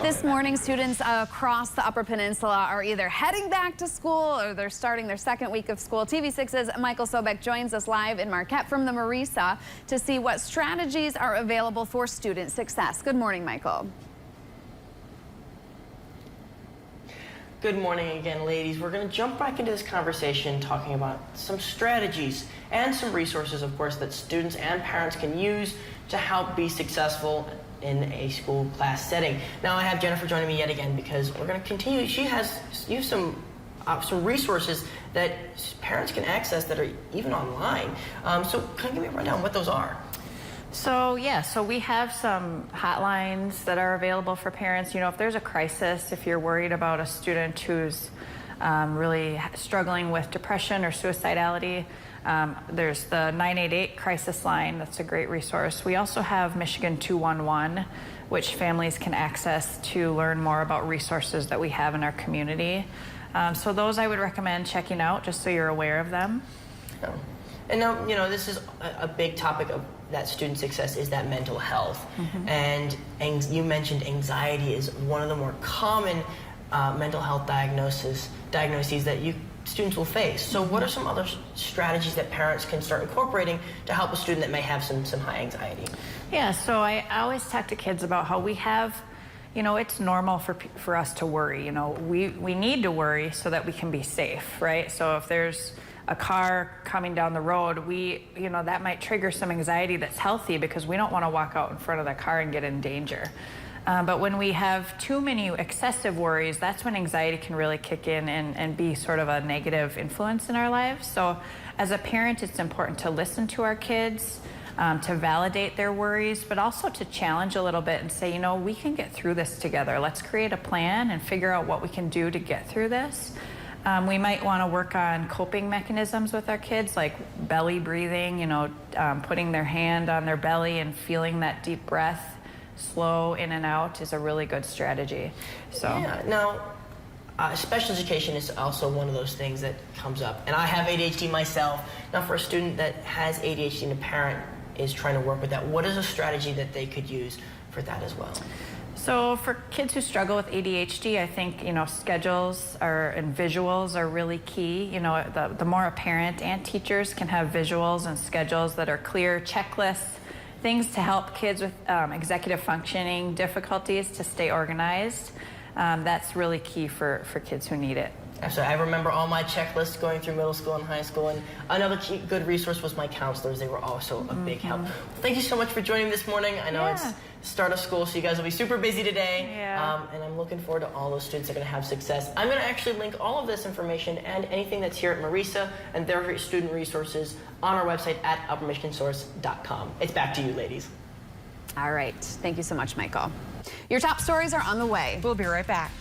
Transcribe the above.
This morning, students across the Upper Peninsula are either heading back to school or they're starting their second week of school. TV6's Michael Sobek joins us live in Marquette from the MARESA to see what strategies are available for student success. Good morning, Michael. Good morning again, ladies. We're going to jump back into this conversation talking about some strategies and some resources, of course, that students and parents can use to help be successful in a school class setting. Now I have Jennifer joining me yet again because we're going to continue. She has used some resources that parents can access that are even online. So can you give me a rundown what those are? So we have some hotlines that are available for parents. You know, if there's a crisis, if you're worried about a student who's really struggling with depression or suicidality, there's the 988 crisis line. That's a great resource. We also have Michigan 211, which families can access to learn more about resources that we have in our community. So those I would recommend checking out just so you're aware of them. Oh. And now, you know, this is a big topic of that student success is that mental health. Mm-hmm. And you mentioned anxiety is one of the more common mental health diagnoses that students will face. So what are some other strategies that parents can start incorporating to help a student that may have some high anxiety? Yeah, so I always talk to kids about how we have, you know, it's normal for us to worry. You know, we need to worry so that we can be safe, right? So if there's a car coming down the road, you know, that might trigger some anxiety that's healthy because we don't want to walk out in front of the car and get in danger. But when we have too many excessive worries, that's when anxiety can really kick in and be sort of a negative influence in our lives. So as a parent, it's important to listen to our kids, to validate their worries, but also to challenge a little bit and say, you know, we can get through this together. Let's create a plan and figure out what we can do to get through this. We might want to work on coping mechanisms with our kids, like belly breathing, you know, putting their hand on their belly and feeling that deep breath, slow in and out, is a really good strategy. So yeah. Now, special education is also one of those things that comes up. And I have ADHD myself. Now, for a student that has ADHD and a parent is trying to work with that, what is a strategy that they could use for that as well? So for kids who struggle with ADHD, I think, you know, schedules and visuals are really key. You know, the more a parent and teachers can have visuals and schedules that are clear, checklists, things to help kids with executive functioning difficulties to stay organized, that's really key for kids who need it. Absolutely. I remember all my checklists going through middle school and high school, and another good resource was my counselors. They were also a big help. Well, thank you so much for joining me this morning. I know it's the start of school, so you guys will be super busy today, and I'm looking forward to all those students that are going to have success. I'm going to actually link all of this information and anything that's here at MARESA and their student resources on our website at uppermichigansource.com. It's back to you, ladies. All right. Thank you so much, Michael. Your top stories are on the way. We'll be right back.